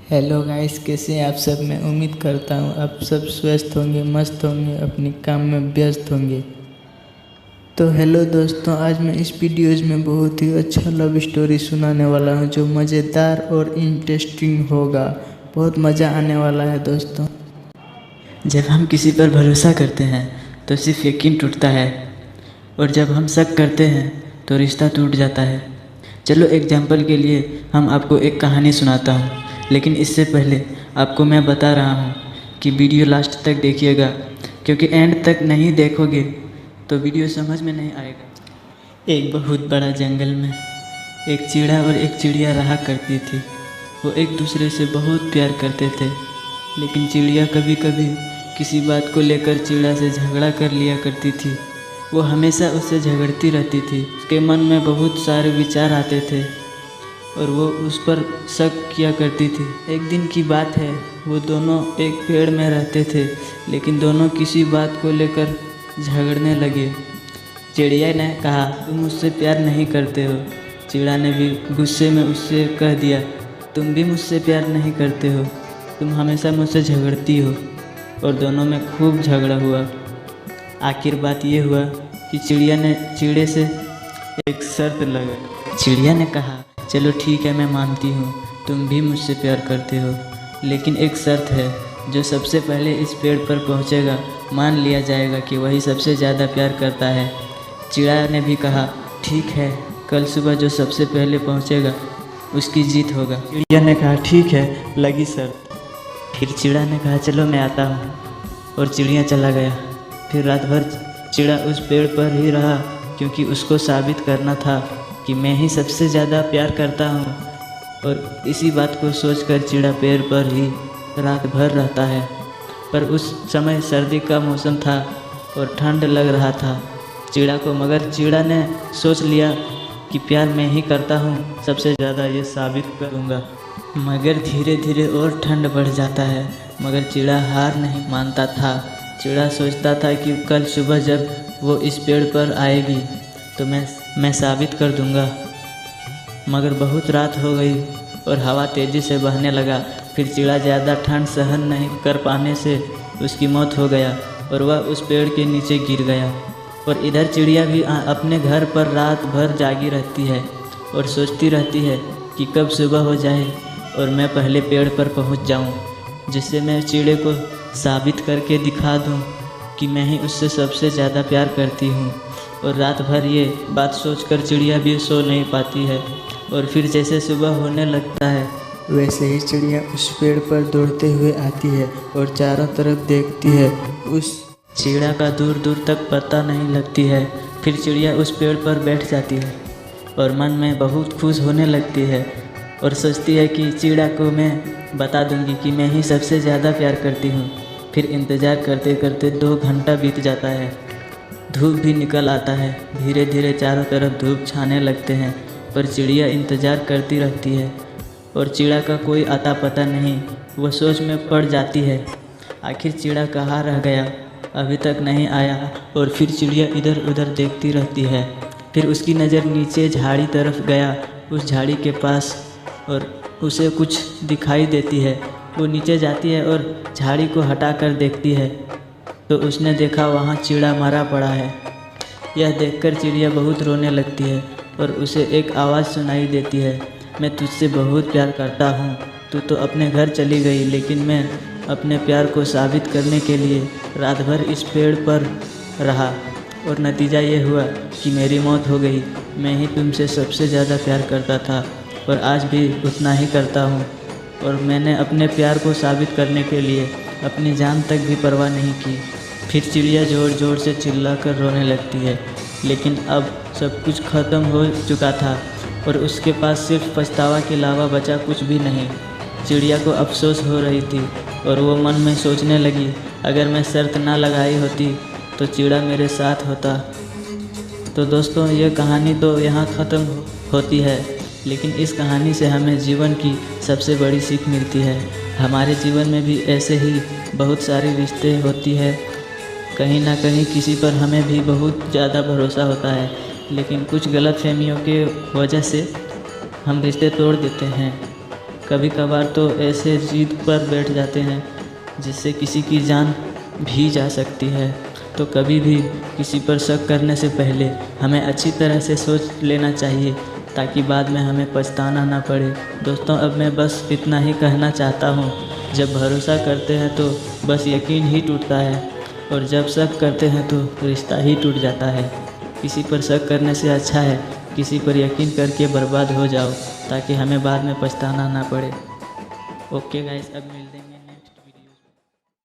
Hello guys, कैसे हैं आप सब। मैं उम्मीद करता हूँ आप सब स्वस्थ होंगे, मस्त होंगे, अपने काम में व्यस्त होंगे। तो हेलो दोस्तों, आज मैं इस वीडियोज़ में बहुत ही अच्छा लव स्टोरी सुनाने वाला हूँ जो मज़ेदार और इंटरेस्टिंग होगा। बहुत मज़ा आने वाला है दोस्तों। जब हम किसी पर भरोसा करते हैं तो सिर्फ यकीन टूटता है, और जब हम शक करते हैं तो रिश्ता टूट जाता है। चलो एग्जाम्पल के लिए हम आपको एक कहानी सुनाता हूँ, लेकिन इससे पहले आपको मैं बता रहा हूँ कि वीडियो लास्ट तक देखिएगा, क्योंकि एंड तक नहीं देखोगे तो वीडियो समझ में नहीं आएगा। एक बहुत बड़ा जंगल में एक चिड़ा और एक चिड़िया रहा करती थी। वो एक दूसरे से बहुत प्यार करते थे, लेकिन चिड़िया कभी कभी किसी बात को लेकर चिड़ा से झगड़ा कर लिया करती थी। वो हमेशा उससे झगड़ती रहती थी। उसके मन में बहुत सारे विचार आते थे और वो उस पर शक किया करती थी। एक दिन की बात है, वो दोनों एक पेड़ में रहते थे, लेकिन दोनों किसी बात को लेकर झगड़ने लगे। चिड़िया ने कहा, तुम मुझसे प्यार नहीं करते हो। चिड़ा ने भी गुस्से में उससे कह दिया, तुम भी मुझसे प्यार नहीं करते हो, तुम हमेशा मुझसे झगड़ती हो। और दोनों में खूब झगड़ा हुआ। आखिर बात ये हुआ कि चिड़िया ने चिड़े से एक शर्त लगा। चिड़िया ने कहा, चलो ठीक है, मैं मानती हूँ तुम भी मुझसे प्यार करते हो, लेकिन एक शर्त है, जो सबसे पहले इस पेड़ पर पहुँचेगा मान लिया जाएगा कि वही सबसे ज़्यादा प्यार करता है। चिड़िया ने भी कहा, ठीक है, कल सुबह जो सबसे पहले पहुँचेगा उसकी जीत होगा। चिड़िया ने कहा, ठीक है, लगी शर्त। फिर चिड़ा ने कहा, चलो मैं आता हूँ, और चिड़िया चला गया। फिर रात भर चिड़ा उस पेड़ पर ही रहा, क्योंकि उसको साबित करना था कि मैं ही सबसे ज़्यादा प्यार करता हूँ। और इसी बात को सोचकर चिड़ा पेड़ पर ही रात भर रहता है। पर उस समय सर्दी का मौसम था और ठंड लग रहा था चिड़ा को, मगर चिड़ा ने सोच लिया कि प्यार मैं ही करता हूँ, सबसे ज़्यादा ये साबित करूँगा। मगर धीरे धीरे और ठंड बढ़ जाता है, मगर चिड़ा हार नहीं मानता था। चिड़ा सोचता था कि कल सुबह जब वो इस पेड़ पर आएगी तो मैं साबित कर दूंगा। मगर बहुत रात हो गई और हवा तेज़ी से बहने लगा। फिर चिड़ा ज़्यादा ठंड सहन नहीं कर पाने से उसकी मौत हो गया और वह उस पेड़ के नीचे गिर गया। और इधर चिड़िया भी अपने घर पर रात भर जागी रहती है और सोचती रहती है कि कब सुबह हो जाए और मैं पहले पेड़ पर पहुंच जाऊं, जिससे मैं चिड़े को साबित करके दिखा दूं कि मैं ही उससे सबसे ज़्यादा प्यार करती हूं। और रात भर ये बात सोचकर चिड़िया भी सो नहीं पाती है। और फिर जैसे सुबह होने लगता है, वैसे ही चिड़िया उस पेड़ पर दौड़ते हुए आती है और चारों तरफ देखती है। उस चिड़ा का दूर दूर तक पता नहीं लगती है। फिर चिड़िया उस पेड़ पर बैठ जाती है और मन में बहुत खुश होने लगती है और सोचती है कि चिड़ा को मैं बता दूंगी कि मैं ही सबसे ज़्यादा प्यार करती हूँ। फिर इंतज़ार करते करते 2 घंटा बीत जाता है। धूप भी निकल आता है। धीरे धीरे चारों तरफ धूप छाने लगते हैं, पर चिड़िया इंतज़ार करती रहती है और चिड़ा का कोई आता पता नहीं। वह सोच में पड़ जाती है, आखिर चिड़ा कहाँ रह गया, अभी तक नहीं आया। और फिर चिड़िया इधर उधर देखती रहती है। फिर उसकी नज़र नीचे झाड़ी तरफ गया, उस झाड़ी के पास, और उसे कुछ दिखाई देती है। वो नीचे जाती है और झाड़ी को हटाकर देखती है तो उसने देखा वहाँ चिड़ा मरा पड़ा है। यह देखकर चिड़िया बहुत रोने लगती है और उसे एक आवाज़ सुनाई देती है, मैं तुझसे बहुत प्यार करता हूँ, तू तो अपने घर चली गई, लेकिन मैं अपने प्यार को साबित करने के लिए रात भर इस पेड़ पर रहा और नतीजा ये हुआ कि मेरी मौत हो गई। मैं ही तुमसे सबसे ज़्यादा प्यार करता था और आज भी उतना ही करता हूँ, और मैंने अपने प्यार को साबित करने के लिए अपनी जान तक भी परवाह नहीं की। फिर चिड़िया ज़ोर ज़ोर से चिल्लाकर रोने लगती है, लेकिन अब सब कुछ ख़त्म हो चुका था और उसके पास सिर्फ पछतावा के अलावा बचा कुछ भी नहीं। चिड़िया को अफसोस हो रही थी और वो मन में सोचने लगी, अगर मैं शर्त ना लगाई होती तो चिड़ा मेरे साथ होता। तो दोस्तों, ये कहानी तो यहाँ ख़त्म होती है, लेकिन इस कहानी से हमें जीवन की सबसे बड़ी सीख मिलती है। हमारे जीवन में भी ऐसे ही बहुत सारे रिश्ते होती है। कहीं ना कहीं किसी पर हमें भी बहुत ज़्यादा भरोसा होता है, लेकिन कुछ गलतफहमियों के वजह से हम रिश्ते तोड़ देते हैं। कभी कभार तो ऐसे जिद पर बैठ जाते हैं जिससे किसी की जान भी जा सकती है। तो कभी भी किसी पर शक करने से पहले हमें अच्छी तरह से सोच लेना चाहिए ताकि बाद में हमें पछताना ना पड़े। दोस्तों, अब मैं बस इतना ही कहना चाहता हूँ, जब भरोसा करते हैं तो बस यकीन ही टूटता है, और जब शक करते हैं तो रिश्ता ही टूट जाता है। किसी पर शक करने से अच्छा है किसी पर यकीन करके बर्बाद हो जाओ, ताकि हमें बाद में पछताना ना पड़े। ओके गाइस, अब मिलते हैं।